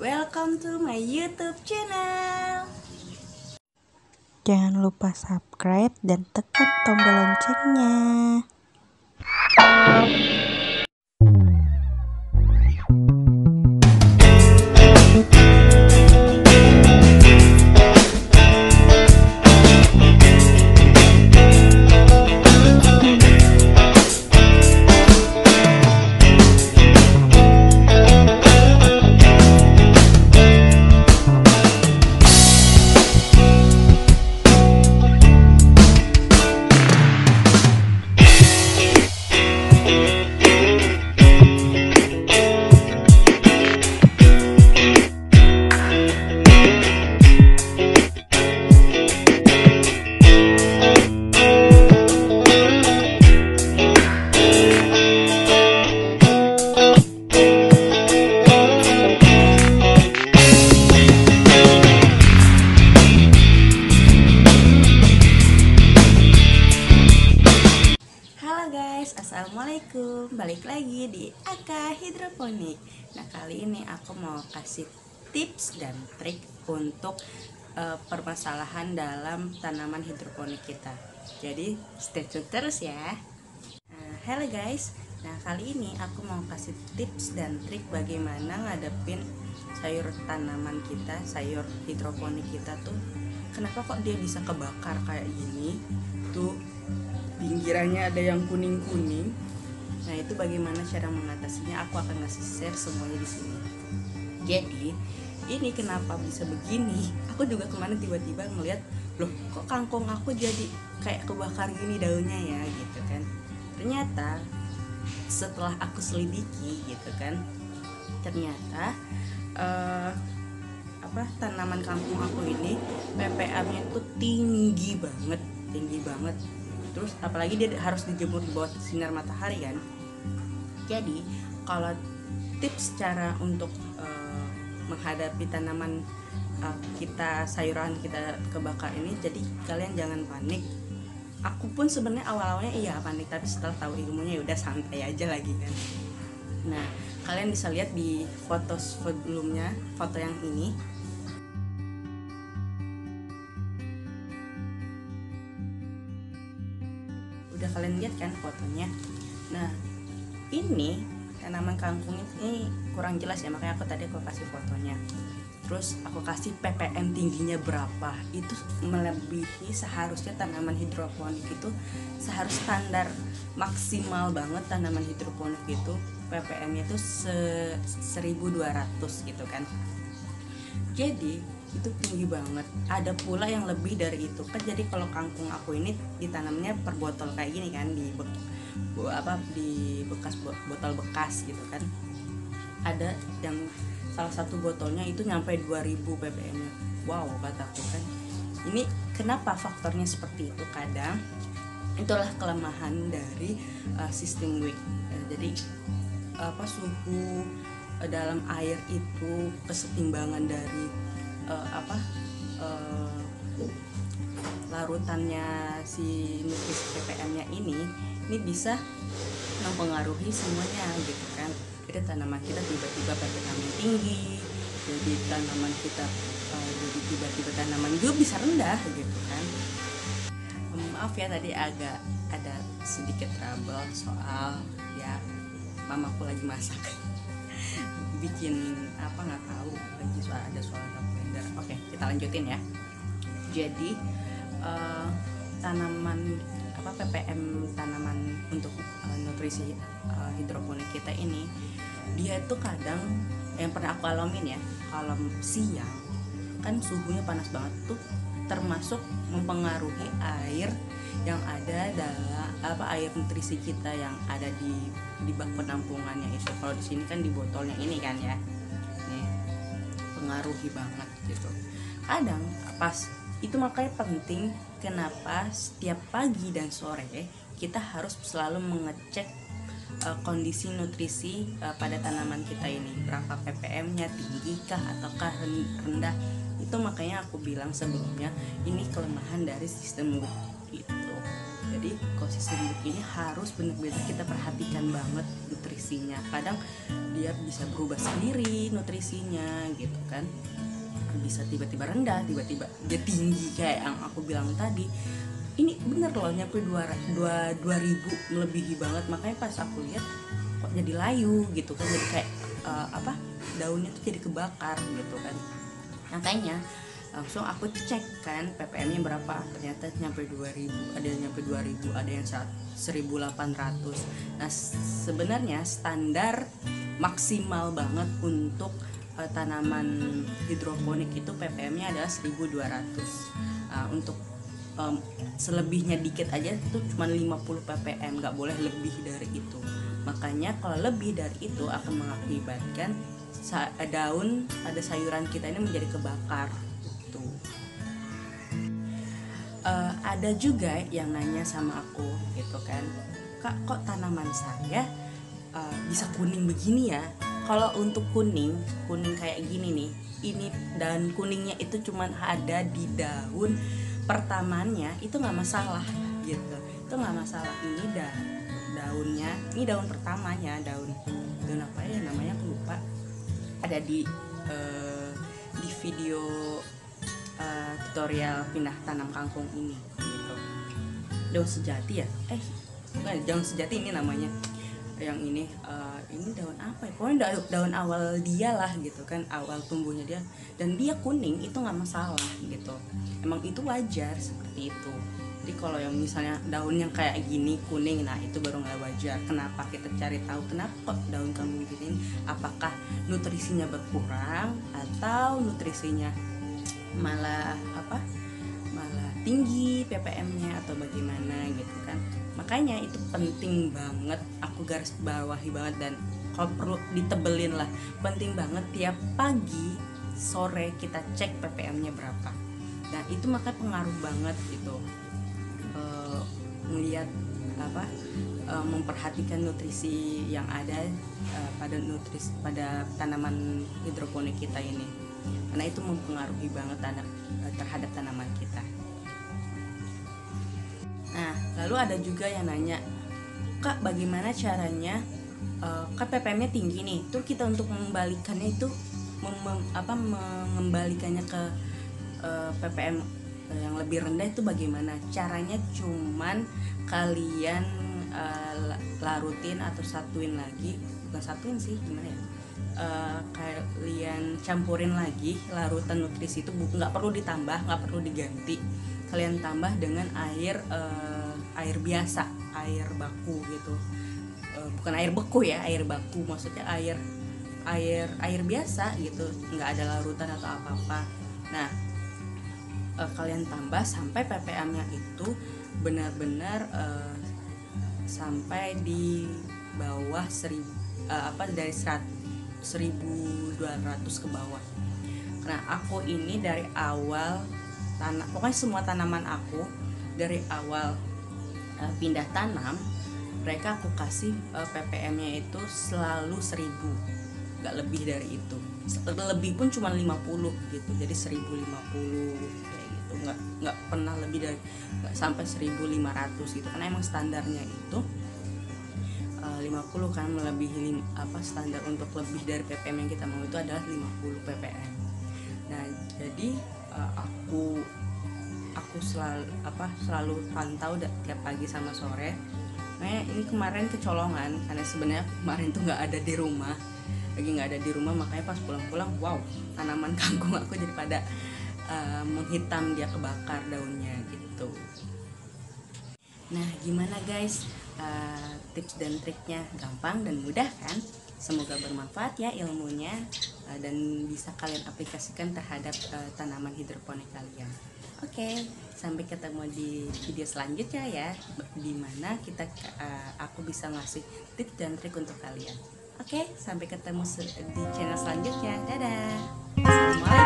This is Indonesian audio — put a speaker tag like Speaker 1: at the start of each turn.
Speaker 1: Welcome to my YouTube channel.
Speaker 2: Jangan lupa subscribe dan tekan tombol loncengnya.
Speaker 1: Assalamualaikum, balik lagi di Aka Hidroponik. Nah, kali ini aku mau kasih tips dan trik untuk permasalahan dalam tanaman hidroponik kita. Jadi stay tune terus ya. Hello guys, nah kali ini aku mau kasih tips dan trik bagaimana ngadepin sayur tanaman kita, sayur hidroponik kita tuh. Kenapa kok dia bisa kebakar kayak gini? Tuh pinggirannya ada yang kuning-kuning. Nah, itu bagaimana cara mengatasinya? Aku akan ngasih share semuanya di sini. Jadi, ini kenapa bisa begini? Aku juga kemarin tiba-tiba ngeliat, loh, kok kangkung aku jadi kayak kebakar gini daunnya ya, gitu kan. Ternyata setelah aku selidiki, gitu kan, ternyata tanaman kangkung aku ini ppm-nya itu tinggi banget. Terus apalagi dia harus dijemur di bawah sinar matahari kan. Jadi kalau tips cara untuk menghadapi tanaman kita, sayuran kita kebakar ini, jadi kalian jangan panik. Aku pun sebenarnya awal-awalnya iya panik, tapi setelah tahu ilmunya ya udah santai aja lagi kan. Nah, kalian bisa lihat di foto sebelumnya, foto yang ini. Udah kalian lihat kan fotonya. Nah, ini tanaman kangkung ini kurang jelas ya, makanya aku kasih fotonya. Terus aku kasih ppm tingginya berapa. Itu melebihi seharusnya tanaman hidroponik itu seharus standar maksimal banget. Tanaman hidroponik itu ppm-nya itu 1200 gitu kan. Jadi itu tinggi banget. Ada pula yang lebih dari itu kan. Jadi kalau kangkung aku ini ditanamnya per botol kayak gini kan, di bekas botol bekas gitu kan. Ada yang salah satu botolnya itu nyampe 2000 ppm-nya. Wow, kataku kan. Ini kenapa faktornya seperti itu? Kadang itulah kelemahan dari sistem Wick. Jadi suhu dalam air itu, kesetimbangan dari larutannya si nutrisi ppm-nya ini bisa mempengaruhi semuanya gitu kan. Jadi tanaman kita tiba-tiba ppm-nya tinggi, jadi tanaman kita jadi tiba-tiba tanaman juga bisa rendah gitu kan. Maaf ya, tadi agak ada sedikit trouble soal ya mamaku lagi masak bikin nggak tahu, lagi ada suara blender. Oke, kita lanjutin ya. Jadi tanaman ppm tanaman untuk nutrisi hidroponik kita ini, dia itu kadang yang pernah aku alamin ya, kalau siang kan suhunya panas banget tuh, termasuk mempengaruhi air yang ada dalam air nutrisi kita yang ada di bak penampungannya itu. Kalau di sini kan di botolnya ini kan ya, nih pengaruhi banget gitu. Kadang pas itu makanya penting kenapa setiap pagi dan sore kita harus selalu mengecek kondisi nutrisi pada tanaman kita ini, berapa ppm-nya, tinggi kah ataukah rendah. Itu makanya aku bilang sebelumnya, ini kelemahan dari sistem gitu. Jadi ekosistem ini harus benar-benar kita perhatikan banget nutrisinya. Kadang dia bisa berubah sendiri nutrisinya gitu kan. Bisa tiba-tiba rendah, tiba-tiba dia tinggi kayak yang aku bilang tadi. Ini bener loh nyampe 2000 melebihi banget. Makanya pas aku lihat kok jadi layu gitu kan, jadi kayak daunnya tuh jadi kebakar gitu kan. Makanya langsung aku cek kan ppm-nya berapa, ternyata nyampe 2000, ada yang nyampe 2000, ada yang 1800. Nah sebenarnya standar maksimal banget untuk tanaman hidroponik itu ppm-nya adalah 1200. Untuk selebihnya dikit aja itu cuma 50 ppm, nggak boleh lebih dari itu. Makanya kalau lebih dari itu akan mengakibatkan daun pada sayuran kita ini menjadi kebakar gitu. Ada juga yang nanya sama aku gitu kan, Kak, kok tanaman saya bisa kuning begini ya? Kalau untuk kuning kayak gini nih, ini daun kuningnya itu cuman ada di daun pertamanya, itu nggak masalah gitu, itu nggak masalah. Ini daunnya, ini daun pertamanya, daun apa ya namanya aku lupa, ada di video tutorial pindah tanam kangkung ini gitu. Daun sejati ya, bukan daun sejati ini namanya, yang ini daun apa ya, pokoknya daun awal dia lah gitu kan, awal tumbuhnya dia, dan dia kuning itu nggak masalah gitu, emang itu wajar seperti itu. Jadi kalau yang misalnya daun yang kayak gini kuning, nah itu baru nggak wajar. Kenapa kita cari tahu kenapa kok daun kamu gini, apakah nutrisinya berkurang atau nutrisinya malah tinggi ppm-nya atau bagaimana gitu kan. Makanya itu penting banget, aku garis bawahi banget, dan kalau perlu ditebelin lah, penting banget tiap pagi sore kita cek ppm-nya berapa. Dan itu makanya pengaruh banget gitu, melihat memperhatikan nutrisi yang ada pada tanaman hidroponik kita ini, karena itu mempengaruhi banget terhadap tanaman kita. Nah, lalu ada juga yang nanya, Kak, bagaimana caranya kan ppm-nya tinggi nih, tuh kita untuk mengembalikannya itu mengembalikannya ke ppm yang lebih rendah itu bagaimana caranya? Cuman kalian larutin atau satuin lagi, bukan satuin sih, gimana ya, kalian campurin lagi larutan nutrisi itu, nggak perlu ditambah, nggak perlu diganti, kalian tambah dengan air biasa, air baku gitu, bukan air beku ya, air baku, maksudnya air biasa gitu, nggak ada larutan atau apa-apa. Nah kalian tambah sampai ppm-nya itu benar-benar sampai di bawah 1200 ke bawah. Nah aku ini dari awal pokoknya semua tanaman aku dari awal pindah tanam, mereka aku kasih ppm-nya itu selalu 1000, nggak lebih dari itu, lebih pun cuma 50 gitu, jadi 1050 kayak gitu, nggak pernah lebih dari, nggak sampai 1500 gitu, karena emang standarnya itu 50 kan, melebihi standar untuk lebih dari ppm yang kita mau itu adalah 50 ppm. Nah jadi aku selalu pantau tiap pagi sama sore. Nah ini kemarin kecolongan, karena sebenarnya kemarin tuh nggak ada di rumah, makanya pas pulang-pulang, wow, tanaman kangkung aku jadi pada menghitam, dia kebakar daunnya gitu. Nah gimana guys, tips dan triknya gampang dan mudah kan? Semoga bermanfaat ya ilmunya, dan bisa kalian aplikasikan terhadap tanaman hidroponik kalian. Oke, sampai ketemu di video selanjutnya ya, dimana aku bisa ngasih tips dan trik untuk kalian. Oke, sampai ketemu di channel selanjutnya. Dadah. Assalamualaikum.